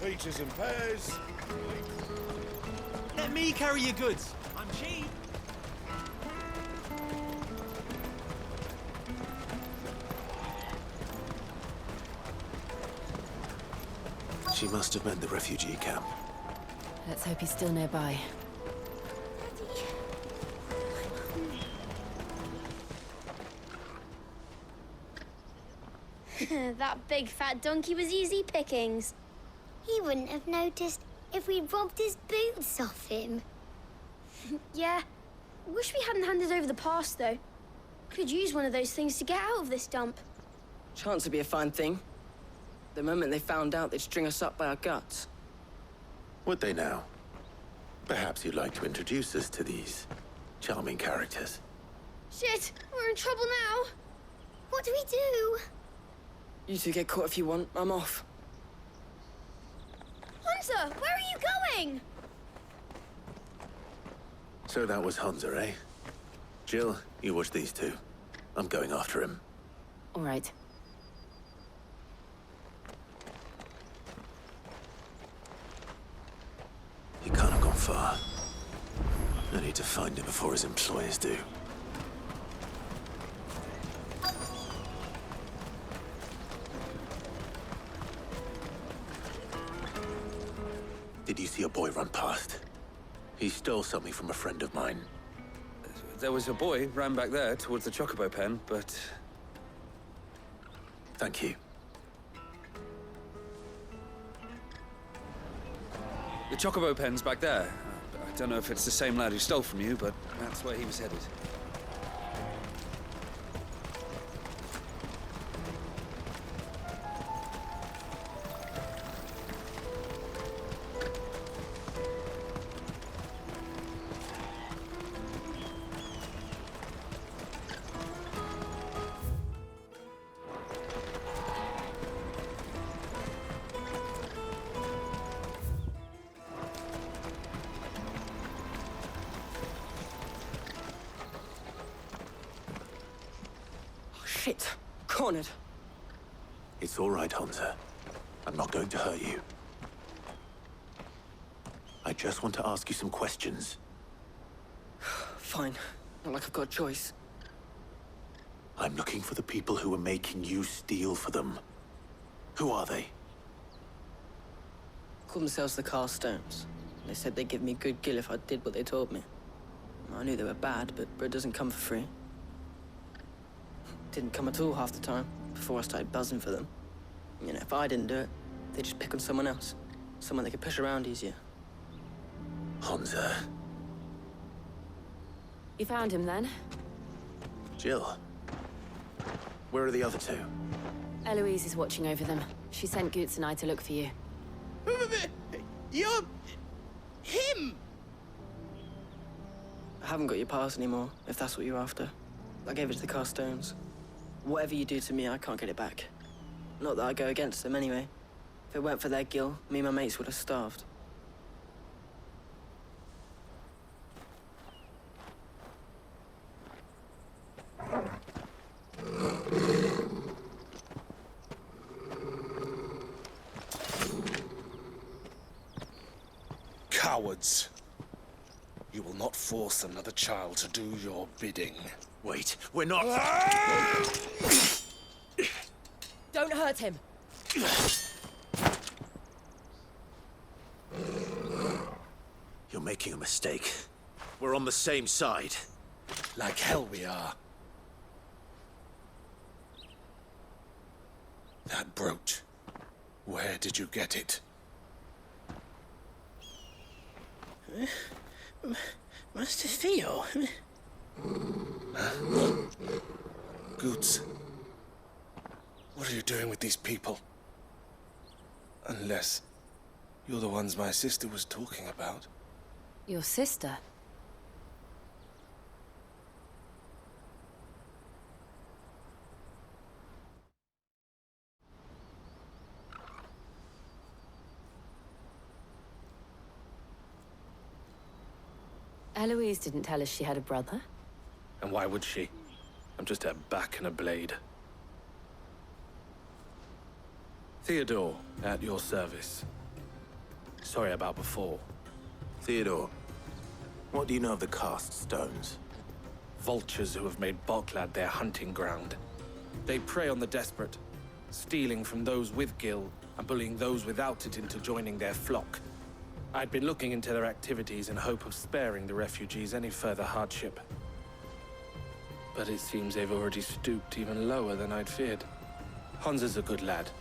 peaches and pears. Let me carry your goods. I'm cheap. She must have meant the refugee camp. Let's hope he's still nearby. That big fat donkey was easy pickings. He wouldn't have noticed if we'd robbed his boots off him. Yeah. Wish we hadn't handed over the pass, though. Could use one of those things to get out of this dump. Chance would be a fine thing. The moment they found out, they'd string us up by our guts. Would they now? Perhaps you'd like to introduce us to these charming characters. Shit, we're in trouble now. What do we do? You two get caught if you want. I'm off. Hunter, where are you going? So that was Hunter, eh? Jill, you watch these two. I'm going after him. All right. He can't have gone far. I need to find him before his employers do. Did you see a boy run past? He stole something from a friend of mine. There was a boy ran back there towards the Chocobo pen, but... Thank you. The Chocobo pen's back there. I don't know if it's the same lad who stole from you, but that's where he was headed. Shit. Cornered. It's all right, Hunter. I'm not going to hurt you. I just want to ask you some questions. Fine. Not like I've got a choice. I'm looking for the people who are making you steal for them. Who are they? Called themselves the Carstones. They said they'd give me good gill if I did what they told me. I knew they were bad, but bread doesn't come for free. Didn't come at all half the time, before I started buzzing for them. You know, if I didn't do it, they'd just pick on someone else. Someone they could push around easier. Hunter. You found him then? Jill. Where are the other two? Eloise is watching over them. She sent Goots and I to look for you. You're... him! I haven't got your pass anymore, if that's what you're after. I gave it to the Carstones. Whatever you do to me, I can't get it back. Not that I go against them anyway. If it weren't for their gill, me and my mates would have starved. Cowards. You will not force another child to do your bidding. Wait, we're not... Don't hurt him! You're making a mistake. We're on the same side. Like hell we are. That brooch. Where did you get it? Master Theo. Goots. What are you doing with these people? Unless you're the ones my sister was talking about. Your sister? Eloise didn't tell us she had a brother. And why would she? I'm just her back and a blade. Theodore, at your service. Sorry about before. Theodore, what do you know of the cast stones? Vultures who have made Boklad their hunting ground. They prey on the desperate, stealing from those with Gil and bullying those without it into joining their flock. I'd been looking into their activities in hope of sparing the refugees any further hardship. But it seems they've already stooped even lower than I'd feared. Hans is a good lad.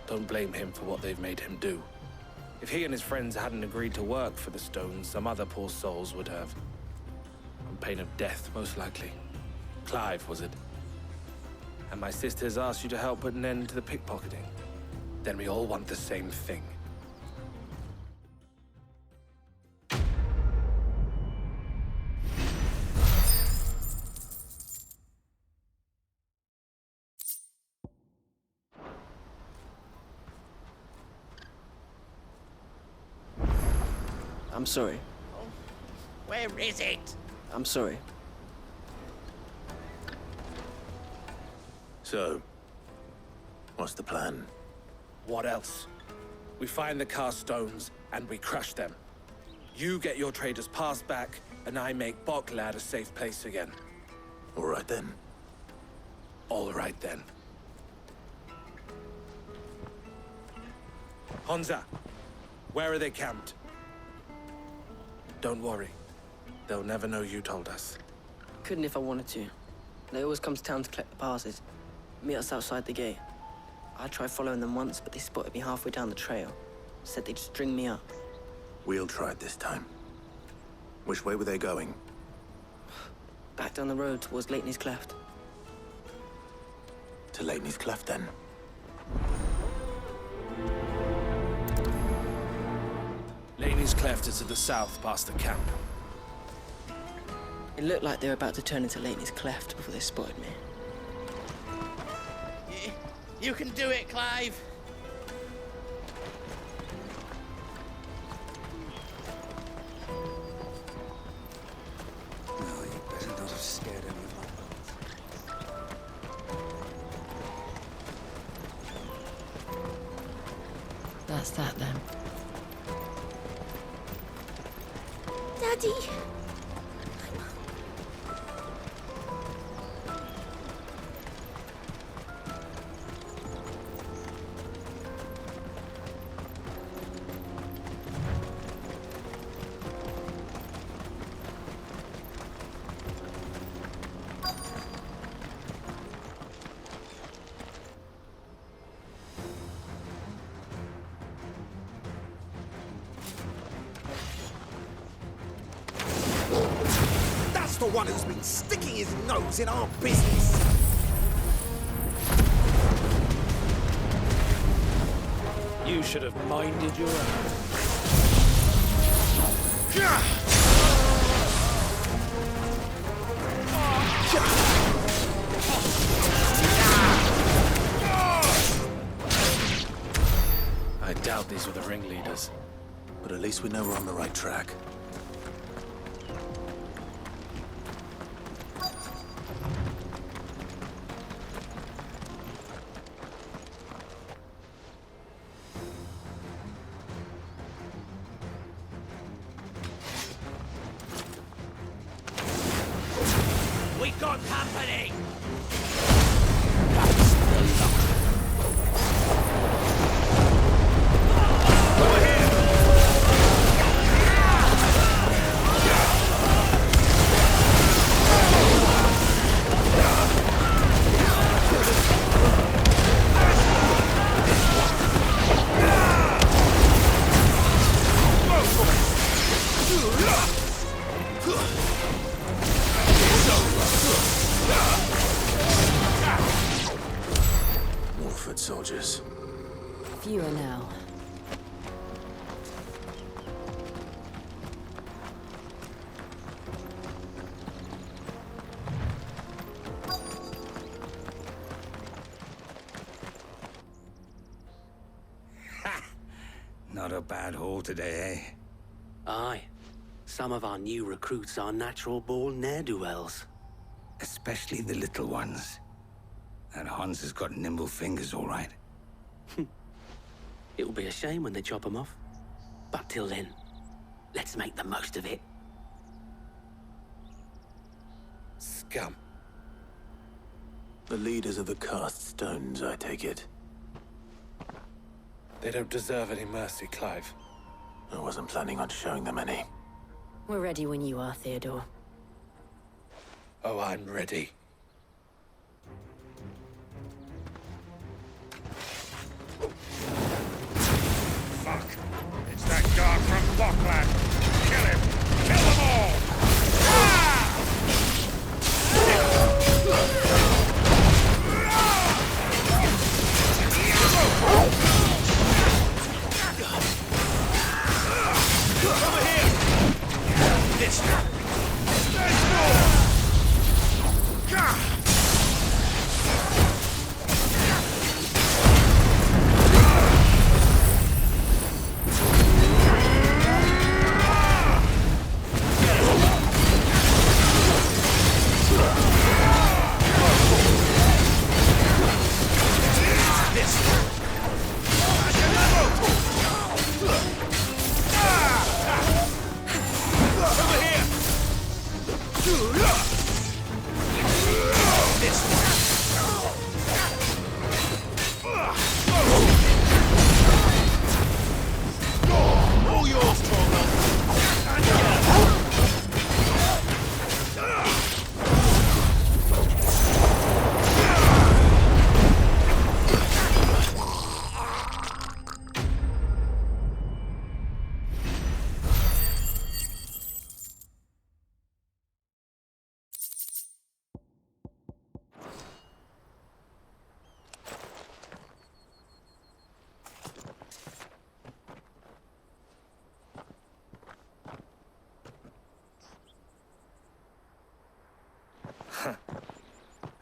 Don't blame him for what they've made him do. If he and his friends hadn't agreed to work for the stones, some other poor souls would have. On pain of death, most likely. Clive, was it? And my sisters asked you to help put an end to the pickpocketing. Then we all want the same thing. I'm sorry. Where is it? I'm sorry. So, what's the plan? What else? We find the cast stones and we crush them. You get your trader's pass back, and I make Boklad a safe place again. All right then. All right then. Honza, where are they camped? Don't worry. They'll never know you told us. Couldn't if I wanted to. They always come to town to collect the passes. Meet us outside the gate. I tried following them once, but they spotted me halfway down the trail. Said they'd string me up. We'll try it this time. Which way were they going? Back down the road towards Lateney's Cleft. To Lateney's Cleft, then. Laney's Cleft is to the south, past the camp. It looked like they were about to turn into Lateney's Cleft before they spotted me. You can do it, Clive. No, you better not have scared any of my bones. That's that then. Daddy! That's the one who's been sticking his nose in our business. You should have minded your own. I doubt these were the ringleaders. But at least we know we're on the right track. We got company. Wolford soldiers. Fewer now. Not a bad haul today, eh? Aye. Some of our new recruits are natural-born ne'er-do-wells. Especially the little ones. That Hans has got nimble fingers, all right. It'll be a shame when they chop them off. But till then, let's make the most of it. Scum. The leaders of the cast stones, I take it. They don't deserve any mercy, Clive. I wasn't planning on showing them any. We're ready when you are, Theodore. Oh, I'm ready. Fuck! It's that guard from Bockland! Kill him! Kill them all! Over here! This way! Let's go! All yours, Torgo!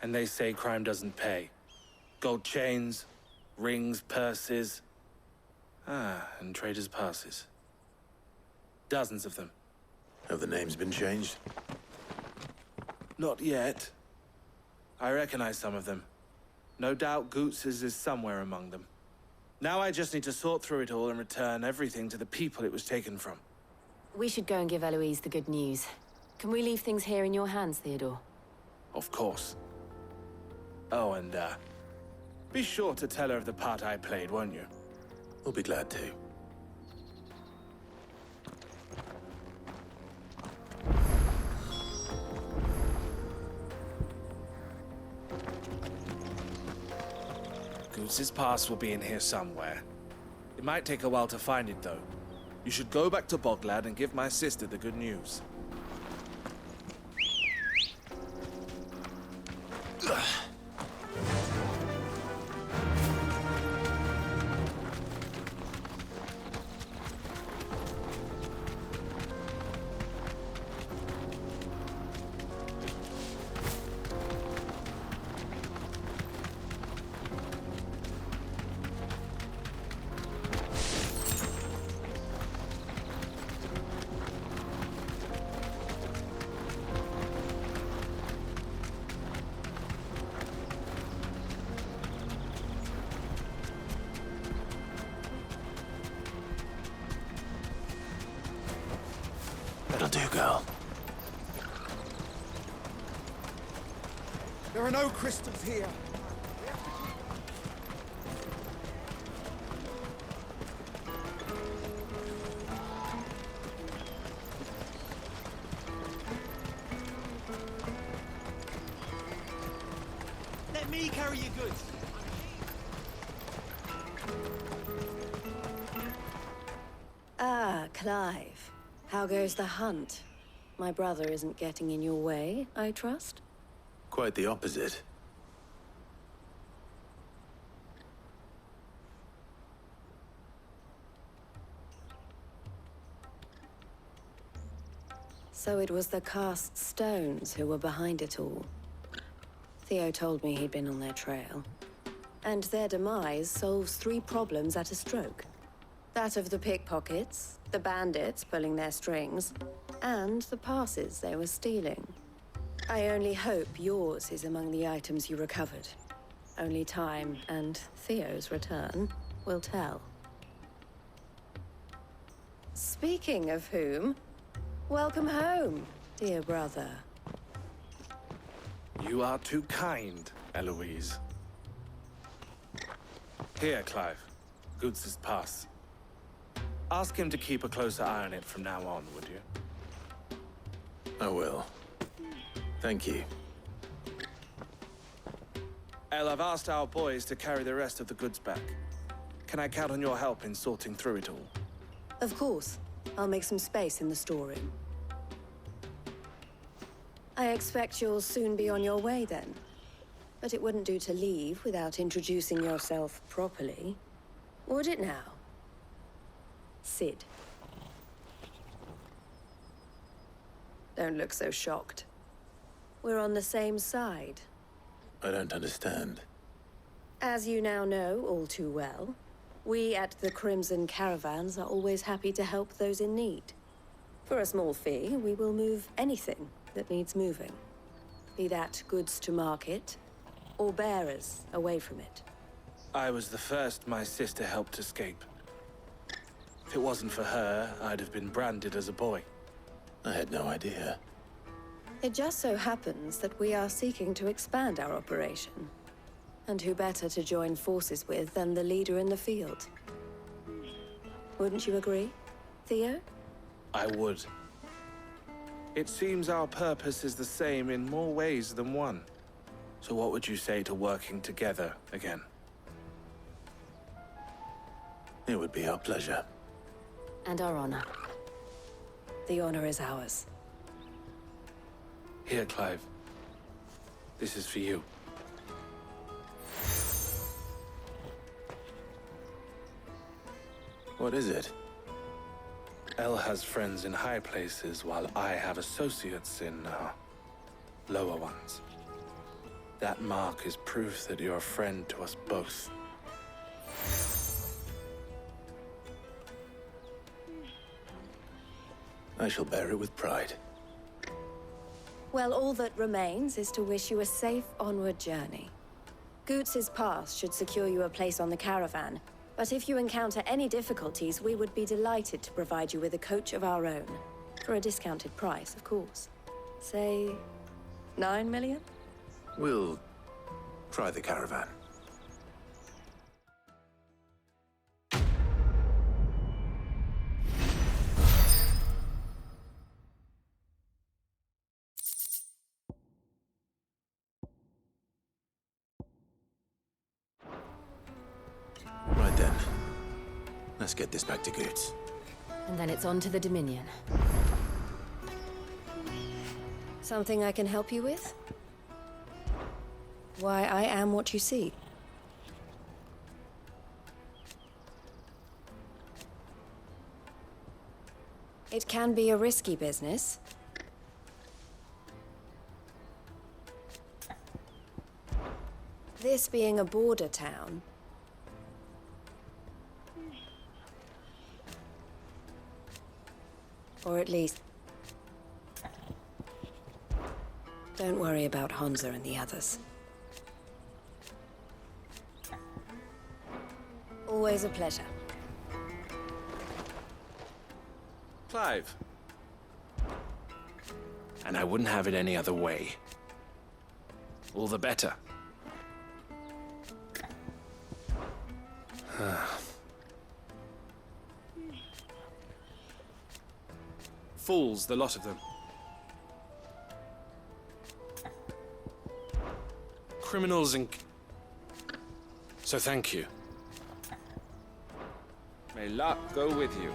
And they say crime doesn't pay. Gold chains, rings, purses. And traders' passes. Dozens of them. Have the names been changed? Not yet. I recognize some of them. No doubt Goots's is somewhere among them. Now I just need to sort through it all and return everything to the people it was taken from. We should go and give Eloise the good news. Can we leave things here in your hands, Theodore? Of course. Oh, and, be sure to tell her of the part I played, won't you? We'll be glad to. Goots's pass will be in here somewhere. It might take a while to find it, though. You should go back to Boglad and give my sister the good news. That'll do, girl. There are no crystals here. Let me carry your goods. Ah, Clive. How goes the hunt? My brother isn't getting in your way, I trust? Quite the opposite. So it was the cast stones who were behind it all. Theo told me he'd been on their trail. And their demise solves 3 problems at a stroke. That of the pickpockets, the bandits pulling their strings, and the passes they were stealing. I only hope yours is among the items you recovered. Only time and Theo's return will tell. Speaking of whom, welcome home, dear brother. You are too kind, Eloise. Here, Clive. Goods' pass. Ask him to keep a closer eye on it from now on, would you? I will. Thank you. El, I've asked our boys to carry the rest of the goods back. Can I count on your help in sorting through it all? Of course. I'll make some space in the storeroom. I expect you'll soon be on your way then. But it wouldn't do to leave without introducing yourself properly. Would it now? Sid. Don't look so shocked. We're on the same side. I don't understand. As you now know all too well, we at the Crimson Caravans are always happy to help those in need. For a small fee, we will move anything that needs moving. Be that goods to market, or bearers away from it. I was the first my sister helped escape. If it wasn't for her, I'd have been branded as a boy. I had no idea. It just so happens that we are seeking to expand our operation. And who better to join forces with than the leader in the field? Wouldn't you agree, Theo? I would. It seems our purpose is the same in more ways than one. So what would you say to working together again? It would be our pleasure. And our honor. The honor is ours. Here, Clive. This is for you. What is it? El has friends in high places, while I have associates in, lower ones. That mark is proof that you're a friend to us both. I shall bear it with pride. Well, all that remains is to wish you a safe onward journey. Goots' pass should secure you a place on the caravan, but if you encounter any difficulties, we would be delighted to provide you with a coach of our own. For a discounted price, of course. Say, 9 million? We'll try the caravan. Right then. Let's get this back to Goots. And then it's on to the Dominion. Something I can help you with? Why, I am what you see. It can be a risky business. This being a border town, or at least... Don't worry about Hansa and the others. Always a pleasure. Clive. And I wouldn't have it any other way. All the better. Fools, the lot of them. Criminals and... So thank you. May luck go with you.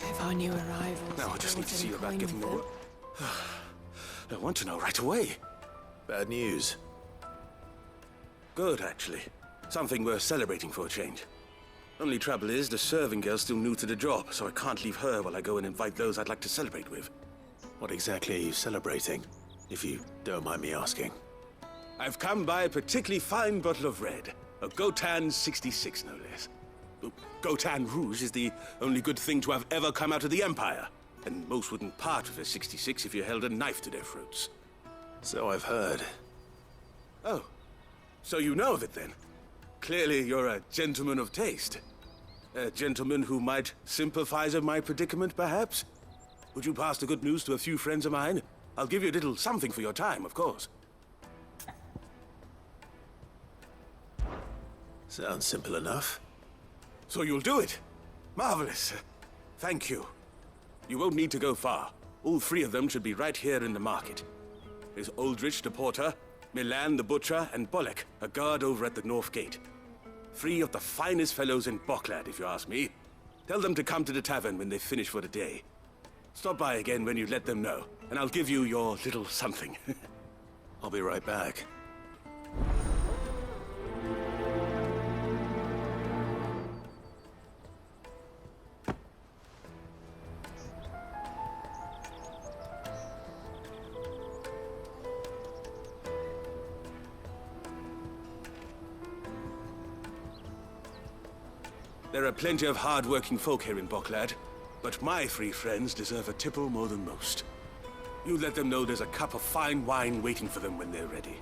If our new arrivals... Now I just need to see you about coin getting with more... I want to know right away. Bad news. Good, actually. Something worth celebrating for a change. Only trouble is, the serving girl's still new to the job, so I can't leave her while I go and invite those I'd like to celebrate with. What exactly are you celebrating, if you don't mind me asking? I've come by a particularly fine bottle of red. A Gotan 66, no less. Gotan Rouge is the only good thing to have ever come out of the Empire. And most wouldn't part with a 66 if you held a knife to their throats. So I've heard. Oh, so you know of it then? Clearly you're a gentleman of taste. A gentleman who might sympathize with my predicament, perhaps? Would you pass the good news to a few friends of mine? I'll give you a little something for your time, of course. Sounds simple enough. So you'll do it? Marvelous. Thank you. You won't need to go far. All three of them should be right here in the market. There's Aldrich the porter, Milan the butcher, and Bolek, a guard over at the north gate. Three of the finest fellows in Boklad, if you ask me. Tell them to come to the tavern when they finish for the day. Stop by again when you let them know, and I'll give you your little something. I'll be right back. There are plenty of hard-working folk here in Boklad, but my three friends deserve a tipple more than most. You let them know there's a cup of fine wine waiting for them when they're ready.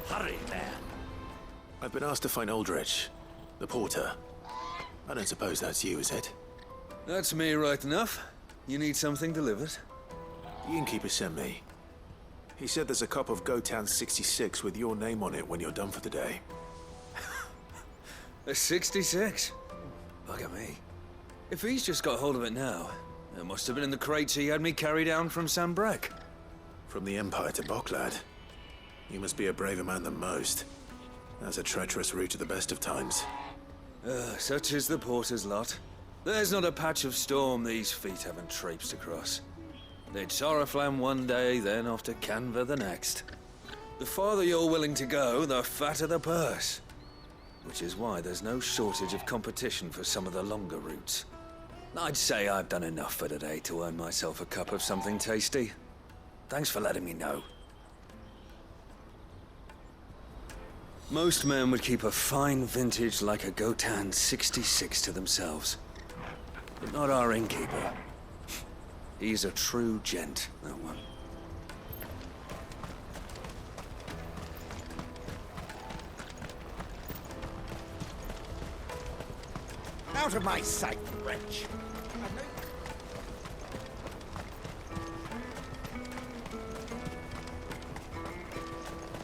Hurry, man. I've been asked to find Aldrich, the porter. I don't suppose that's you, is it? That's me right enough. You need something delivered? The innkeeper sent me. He said there's a cup of Gotan 66 with your name on it when you're done for the day. A 66? Bugger me. If he's just got hold of it now, it must have been in the crates he had me carry down from Sambrek. From the Empire to Boklad. You must be a braver man than most. That's a treacherous route to the best of times. Such is the porter's lot. There's not a patch of storm these feet haven't traipsed across. It's Oriflamme one day, then off to Canva the next. The farther you're willing to go, the fatter the purse. Which is why there's no shortage of competition for some of the longer routes. I'd say I've done enough for today to earn myself a cup of something tasty. Thanks for letting me know. Most men would keep a fine vintage like a Gotan 66 to themselves. But not our innkeeper. He's a true gent, that one. Out of my sight, wretch.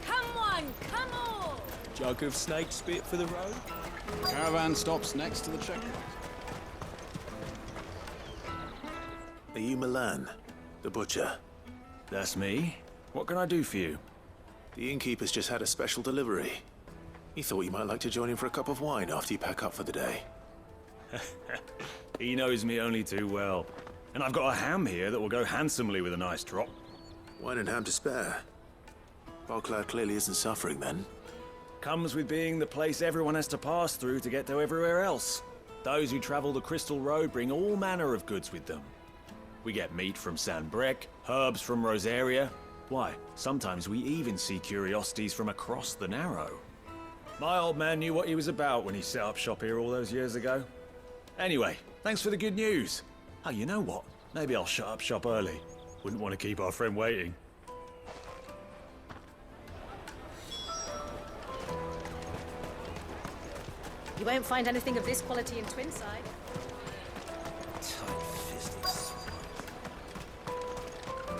Come on, come on! Jug of snake spit for the road? Caravan stops next to the checkpoint. Are you Milan, the butcher? That's me. What can I do for you? The innkeeper's just had a special delivery. He thought you might like to join him for a cup of wine after you pack up for the day. He knows me only too well. And I've got a ham here that will go handsomely with a nice drop. Wine and ham to spare. Boklad clearly isn't suffering then. Comes with being the place everyone has to pass through to get to everywhere else. Those who travel the Crystal Road bring all manner of goods with them. We get meat from Sanbrek, herbs from Rosaria. Why, sometimes we even see curiosities from across the Narrow. My old man knew what he was about when he set up shop here all those years ago. Anyway, thanks for the good news. Oh, you know what? Maybe I'll shut up shop early. Wouldn't want to keep our friend waiting. You won't find anything of this quality in Twinside.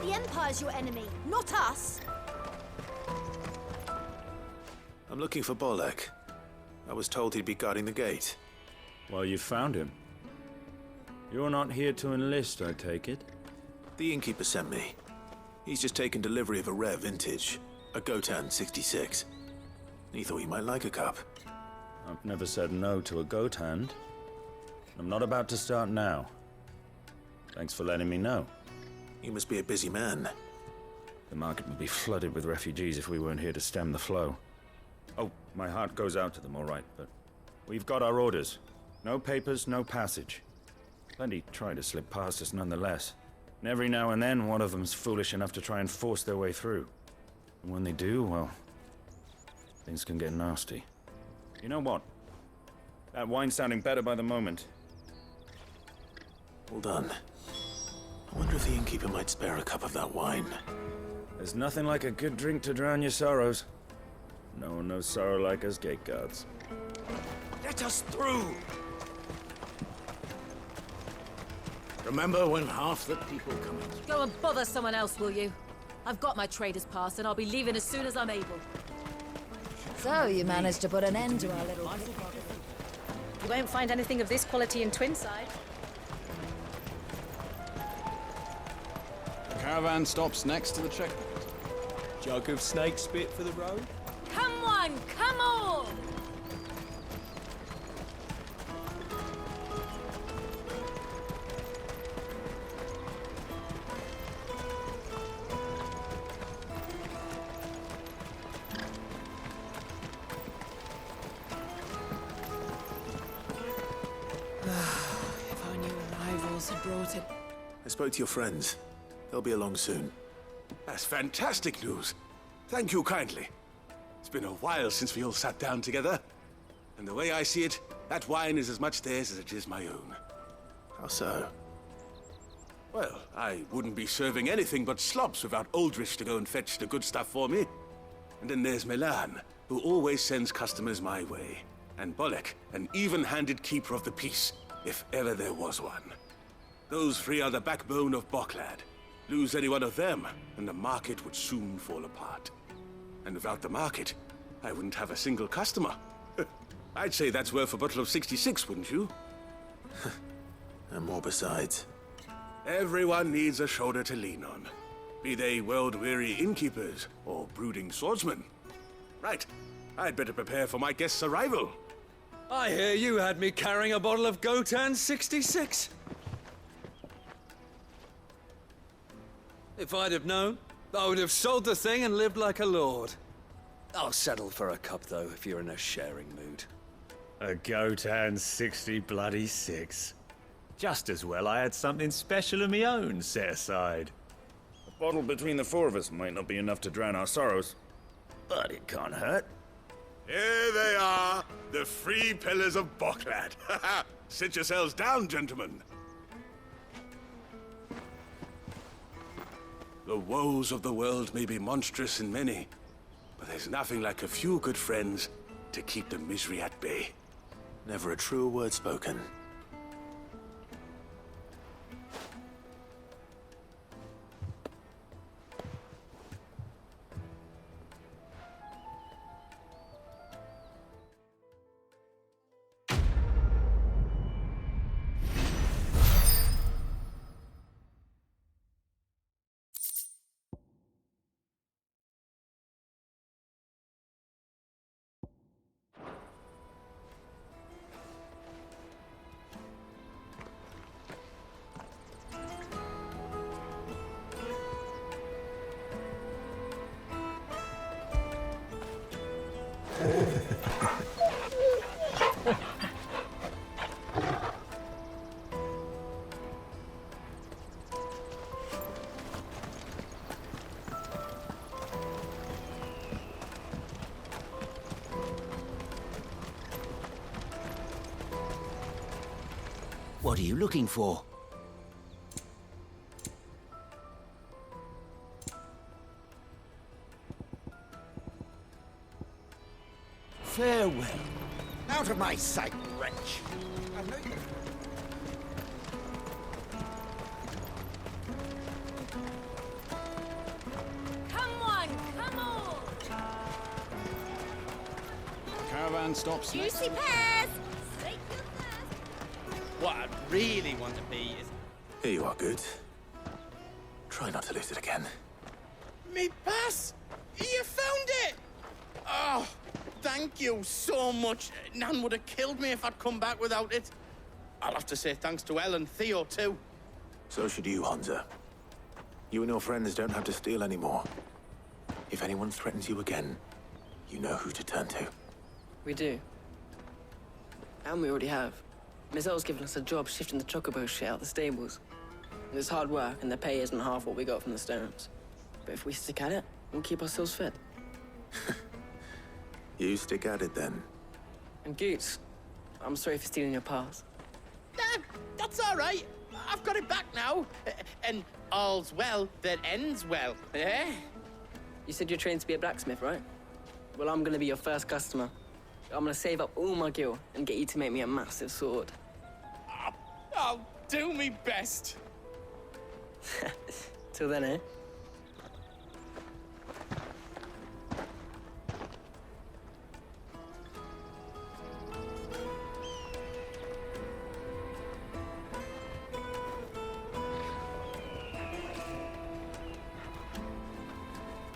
The Empire's your enemy, not us. I'm looking for Bolek. I was told he'd be guarding the gate. Well, you found him. You're not here to enlist, I take it? The innkeeper sent me. He's just taken delivery of a rare vintage, a Gotan 66. He thought you might like a cup. I've never said no to a goat hand. I'm not about to start now. Thanks for letting me know. You must be a busy man. The market would be flooded with refugees if we weren't here to stem the flow. Oh, my heart goes out to them, all right, but we've got our orders. No papers, no passage. Plenty try to slip past us nonetheless. And every now and then, one of them's foolish enough to try and force their way through. And when they do, well, things can get nasty. You know what? That wine's sounding better by the moment. Well done. I wonder if the innkeeper might spare a cup of that wine. There's nothing like a good drink to drown your sorrows. No one knows sorrow like us gate guards. Let us through! Remember when half the people come in? Go and bother someone else, will you? I've got my trader's pass and I'll be leaving as soon as I'm able. So you managed to put an end to our little pickpocket. You won't find anything of this quality in Twinside. The caravan stops next to the checkpoint. Jug of snake spit for the road? Come on, come on! If our new arrivals had brought it. I spoke to your friends. They'll be along soon. That's fantastic news. Thank you kindly. It's been a while since we all sat down together. And the way I see it, that wine is as much theirs as it is my own. How so? Well, I wouldn't be serving anything but slops without Aldrich to go and fetch the good stuff for me. And then there's Milan, who always sends customers my way. And Bolek, an even-handed keeper of the peace, if ever there was one. Those three are the backbone of Boklad. Lose any one of them, and the market would soon fall apart. And without the market, I wouldn't have a single customer. I'd say that's worth a bottle of 66, wouldn't you? And more besides. Everyone needs a shoulder to lean on. Be they world-weary innkeepers or brooding swordsmen. Right, I'd better prepare for my guest's arrival. I hear you had me carrying a bottle of Gotan 66. If I'd have known, I would have sold the thing and lived like a lord. I'll settle for a cup, though, if you're in a sharing mood. A Gotan 66. Just as well I had something special of my own set aside. A bottle between the four of us might not be enough to drown our sorrows, but it can't hurt. Here they are, the three pillars of Boklad. Sit yourselves down, gentlemen. The woes of the world may be monstrous and many, but there's nothing like a few good friends to keep the misery at bay. Never a truer word spoken. What are you looking for? Farewell. Out of my sight, wretch. I know you. Come on, come on! The caravan stops next. Juicy pears! What I really want to be is... Here you are, good. Try not to lose it again. Me pass! You found it! Oh, thank you so much. Nan would have killed me if I'd come back without it. I'll have to say thanks to Elle and Theo, too. So should you, Hansa. You and your friends don't have to steal anymore. If anyone threatens you again, you know who to turn to. We do. And we already have. Mizelle's given us a job shifting the chocobo shit out the stables. It's hard work, and the pay isn't half what we got from the Stones. But if we stick at it, we'll keep ourselves fed. You stick at it, then. And Goots, I'm sorry for stealing your pass. That's all right. I've got it back now. And all's well that ends well, eh? You said you're trained to be a blacksmith, right? Well, I'm gonna be your first customer. I'm gonna save up all my gil and get you to make me a massive sword. I'll do me best. Till then, eh?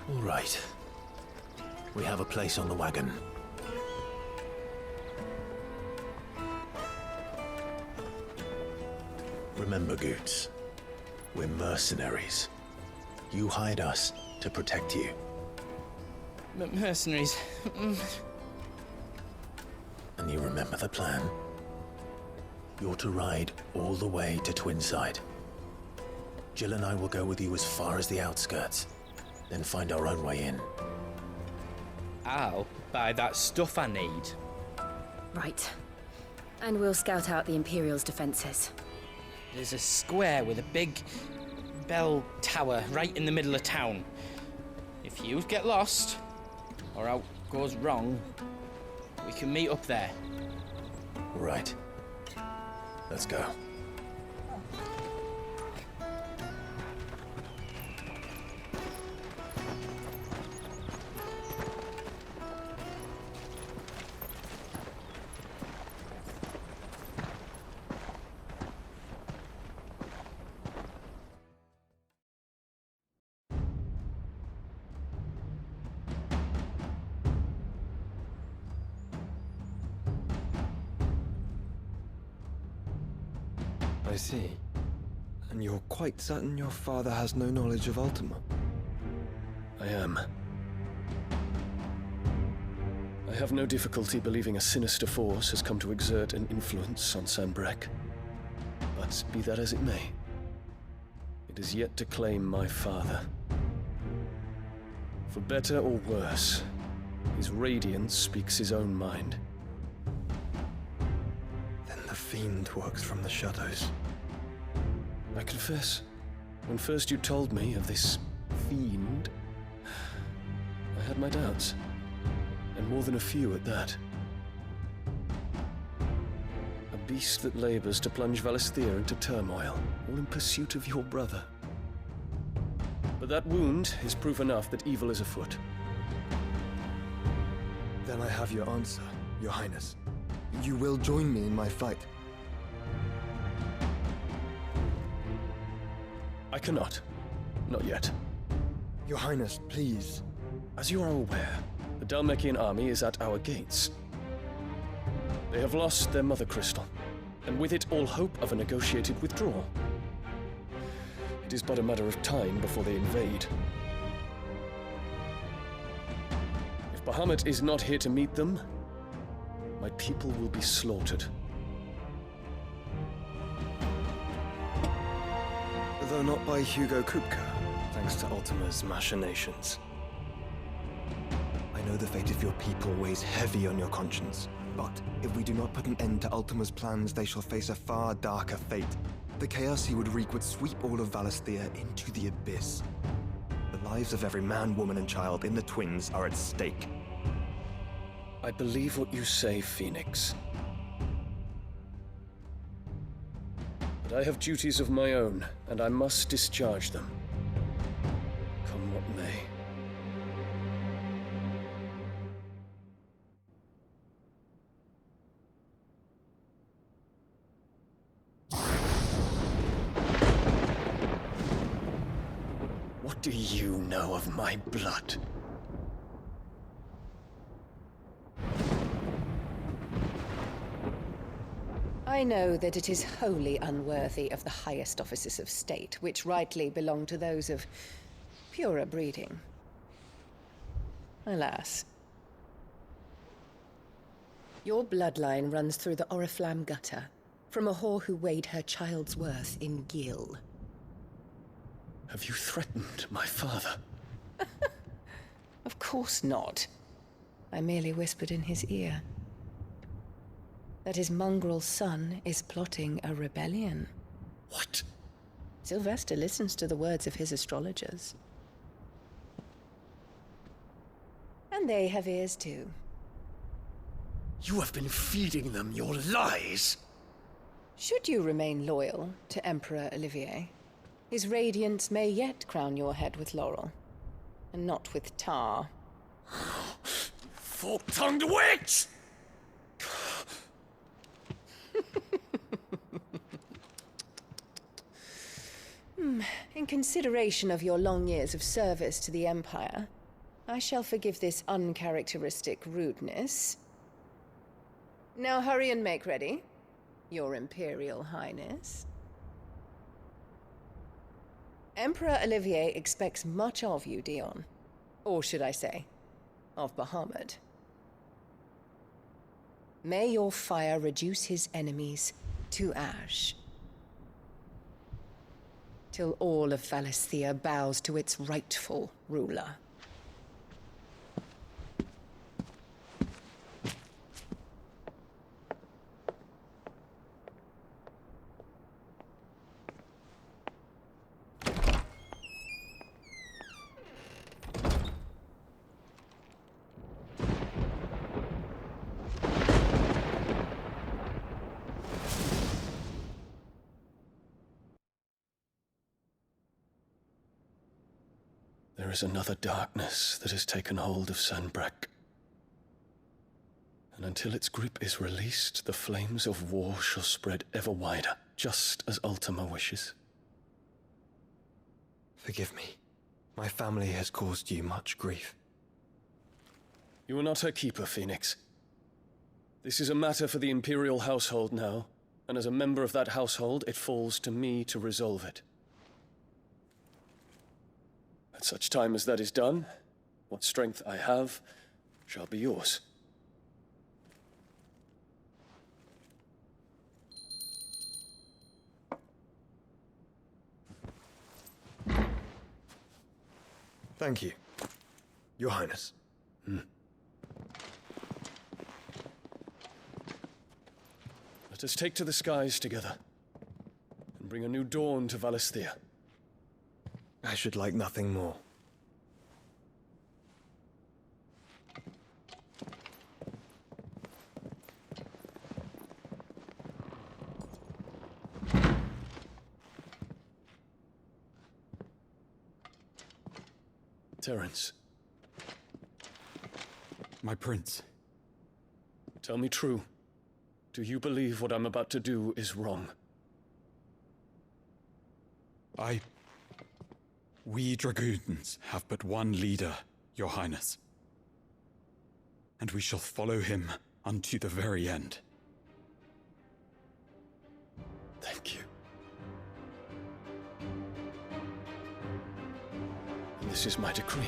All right. We have a place on the wagon. Remember, Goots, we're mercenaries. You hired us to protect you. Mercenaries. And you remember the plan? You're to ride all the way to Twinside. Jill and I will go with you as far as the outskirts, then find our own way in. I'll buy that stuff I need. Right. And we'll scout out the Imperial's defenses. There's a square with a big bell tower right in the middle of town. If you get lost, or out goes wrong, we can meet up there. Right. Let's go. I see. And you're quite certain your father has no knowledge of Ultima? I am. I have no difficulty believing a sinister force has come to exert an influence on Sanbreque. But be that as it may, it is yet to claim my father. For better or worse, his radiance speaks his own mind. Then the fiend works from the shadows. I confess, when first you told me of this fiend, I had my doubts, and more than a few at that. A beast that labors to plunge Valisthea into turmoil, all in pursuit of your brother. But that wound is proof enough that evil is afoot. Then I have your answer, Your Highness. You will join me in my fight. I cannot. Not yet. Your Highness, please. As you are aware, the Dhalmekian army is at our gates. They have lost their mother crystal, and with it all hope of a negotiated withdrawal. It is but a matter of time before they invade. If Bahamut is not here to meet them, my people will be slaughtered. Though not by Hugo Kupka, thanks to Ultima's machinations. I know the fate of your people weighs heavy on your conscience, but if we do not put an end to Ultima's plans, they shall face a far darker fate. The chaos he would wreak would sweep all of Valisthea into the abyss. The lives of every man, woman, and child in the Twins are at stake. I believe what you say, Phoenix. But I have duties of my own, and I must discharge them. Come what may. What do you know of my blood? I know that it is wholly unworthy of the highest offices of state, which rightly belong to those of purer breeding. Alas. Your bloodline runs through the Oriflamme gutter, from a whore who weighed her child's worth in gil. Have you threatened my father? Of course not. I merely whispered in his ear that his mongrel son is plotting a rebellion. What? Sylvester listens to the words of his astrologers. And they have ears too. You have been feeding them your lies! Should you remain loyal to Emperor Olivier, his radiance may yet crown your head with laurel, and not with tar. Fork-tongued witch! In consideration of your long years of service to the Empire, I shall forgive this uncharacteristic rudeness. Now hurry and make ready, Your Imperial Highness. Emperor Olivier expects much of you, Dion. Or should I say, of Bahamut. May your fire reduce his enemies to ash, till all of Valisthea bows to its rightful ruler. There is another darkness that has taken hold of Sanbreque. And until its grip is released, the flames of war shall spread ever wider, just as Ultima wishes. Forgive me. My family has caused you much grief. You are not her keeper, Phoenix. This is a matter for the Imperial household now, and as a member of that household, it falls to me to resolve it. At such time as that is done, what strength I have shall be yours. Thank you, Your Highness. Let us take to the skies together, and bring a new dawn to Valisthea. I should like nothing more. Terence. My prince. Tell me true. Do you believe what I'm about to do is wrong? We dragoons have but one leader, Your Highness. And we shall follow him unto the very end. Thank you. And this is my decree.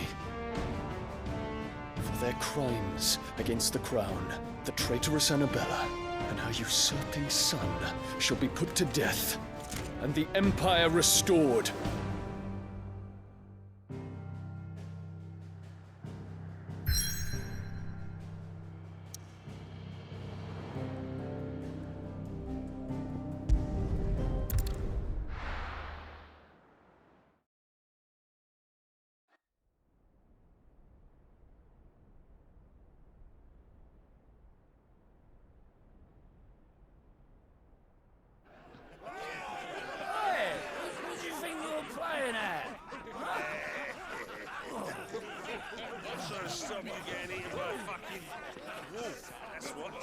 For their crimes against the crown, the traitorous Annabella and her usurping son shall be put to death, and the Empire restored. Stop you getting eaten by a fucking wolf, that's what.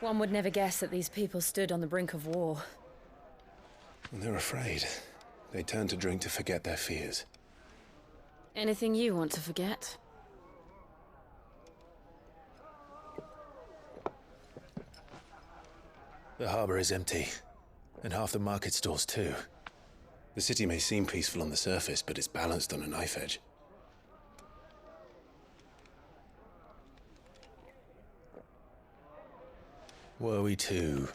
One would never guess that these people stood on the brink of war. They're afraid. They turn to drink to forget their fears. Anything you want to forget? The harbor is empty, and half the market stalls too. The city may seem peaceful on the surface, but it's balanced on a knife edge. Were we to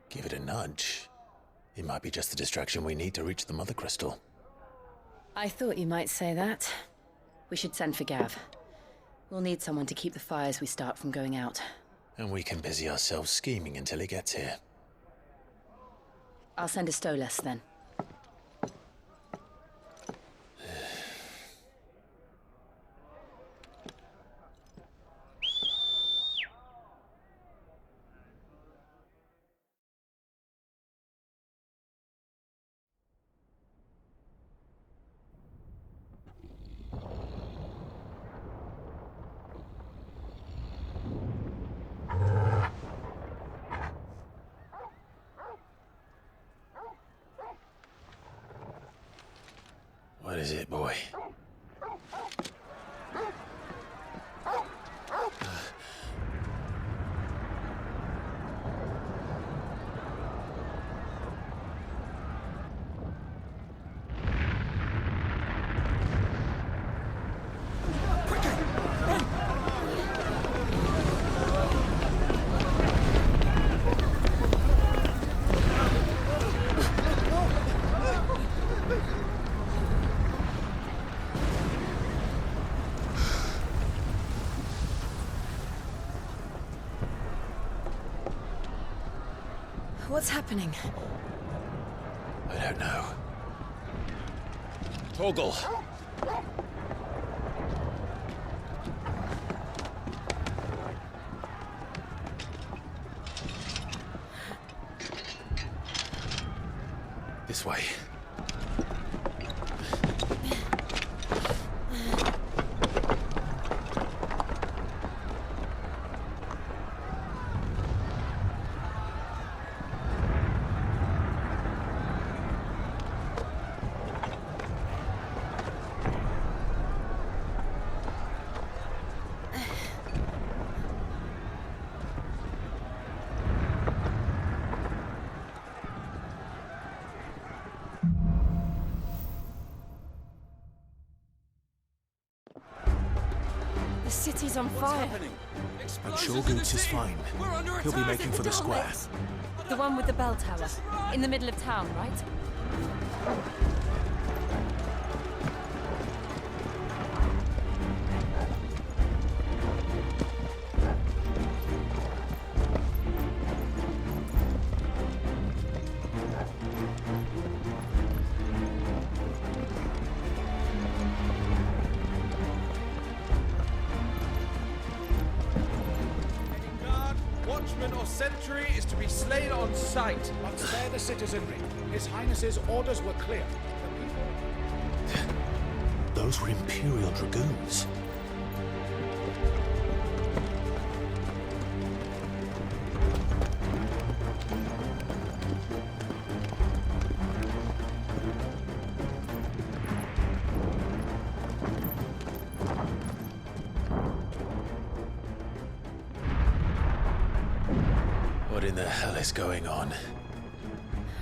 give it a nudge, it might be just the distraction we need to reach the Mother Crystal. I thought you might say that. We should send for Gav. We'll need someone to keep the fires we start from going out. And we can busy ourselves scheming until he gets here. I'll send a Stolas then. What is it, boy? What's happening? I don't know. Torgal! This way. The city's on fire. I'm sure Goots is fine. He'll be making for the square. The one with the bell tower. In the middle of town, right? Watchman or sentry is to be slain on sight. But spare the citizenry. His Highness's orders were clear. Those were Imperial Dragoons. What in the hell is going on?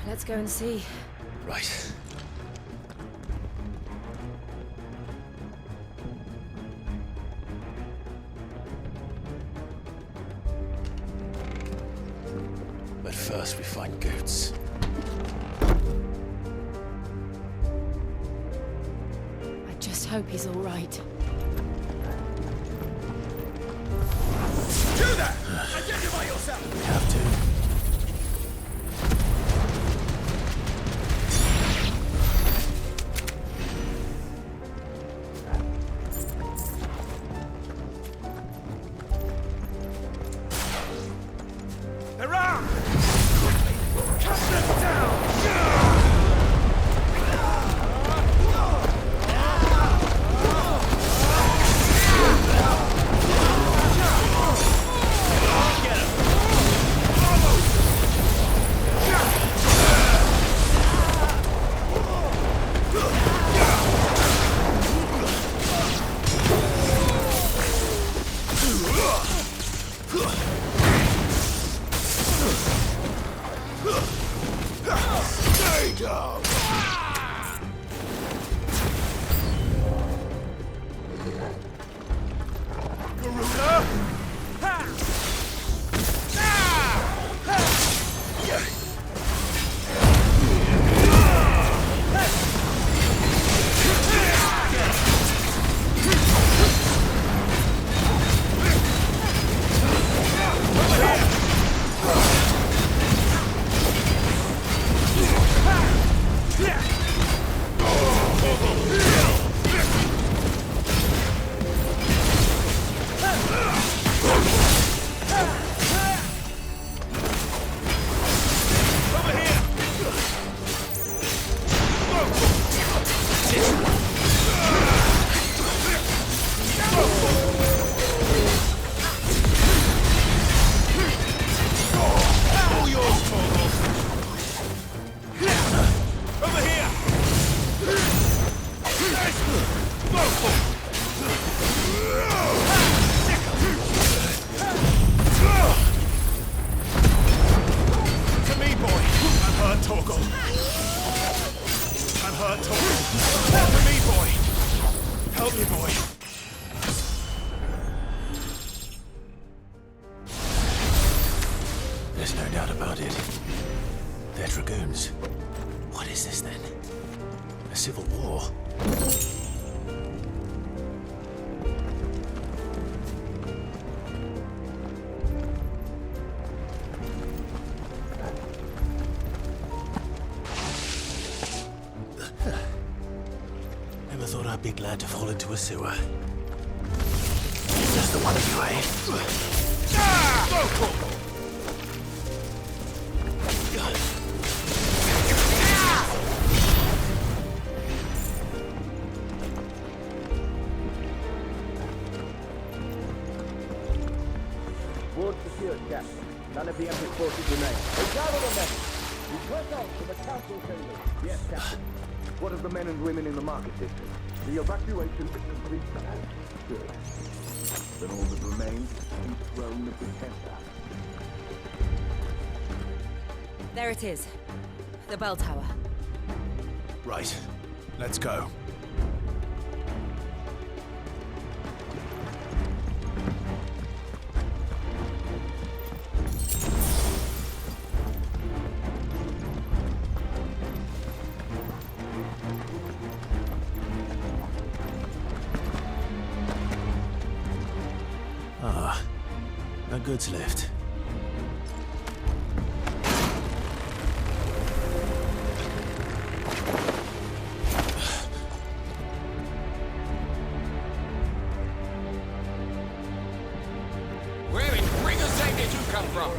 Let's go and see. Right. But first we find Goots. I just hope he's all right. Do that! Identify yourself! We have to. They're armed! Cut them down! There's no doubt about it. They're dragoons. What is this then? A civil war? Never thought I'd be glad to fall into a sewer. Just the one of you, eh? Ward secured, Captain. None of the Emperor's forces remain. They gather the men. We press on to the council chambers. Yes, Captain. What of the men and women in the market district? The evacuation is complete. Good. Then all that remains is the throne of the Templar. There it is. The bell tower. Right. Let's go. Ah, a goods lift. Where in Gringer's name did you come from?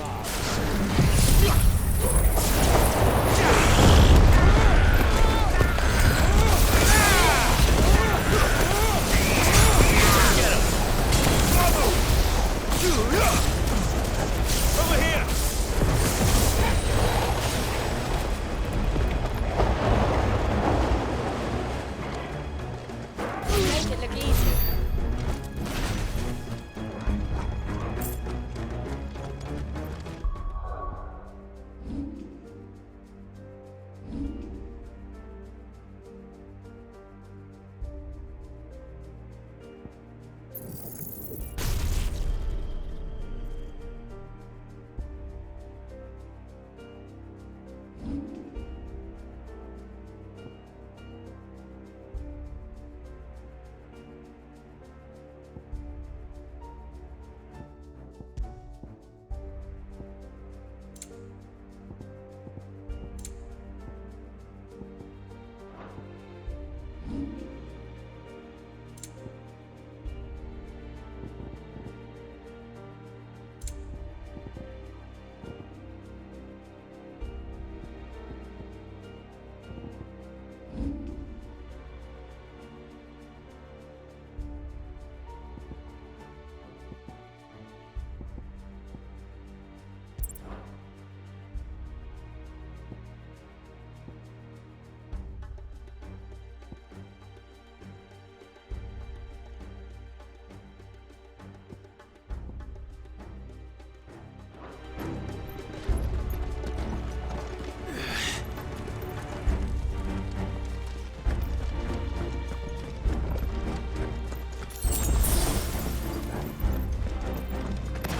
Over here! Make it look easy.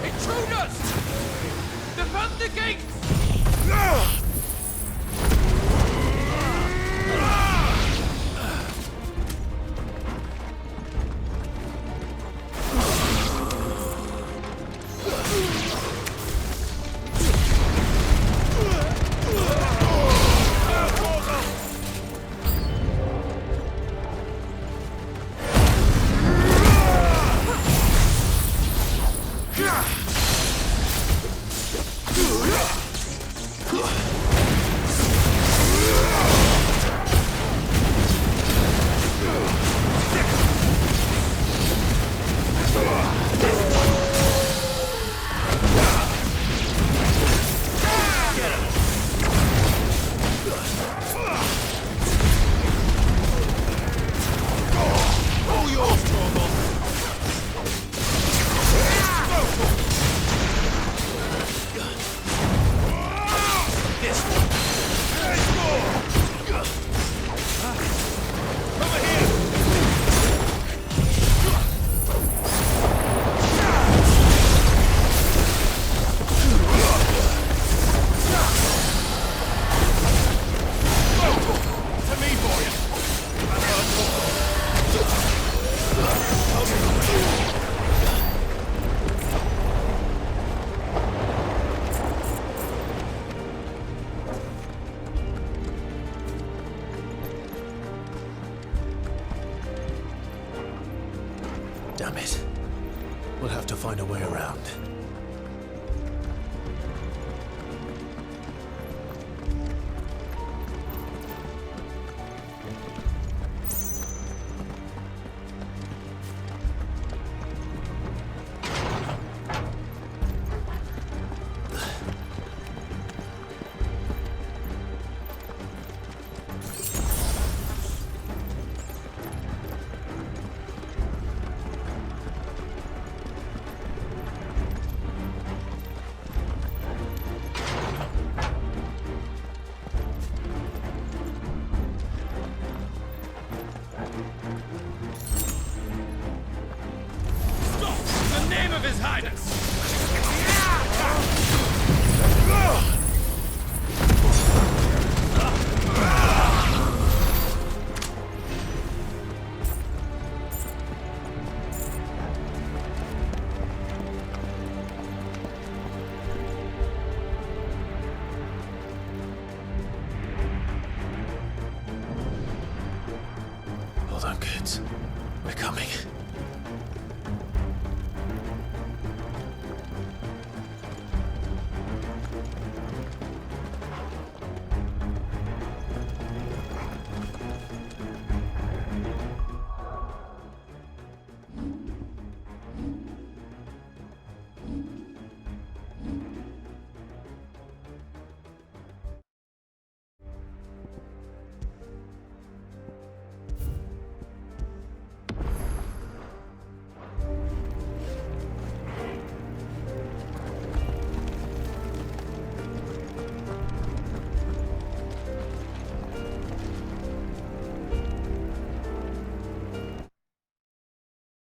Intruders! Defend the gates! a way around. In the name of His Highness! Hold on, kids. We're coming.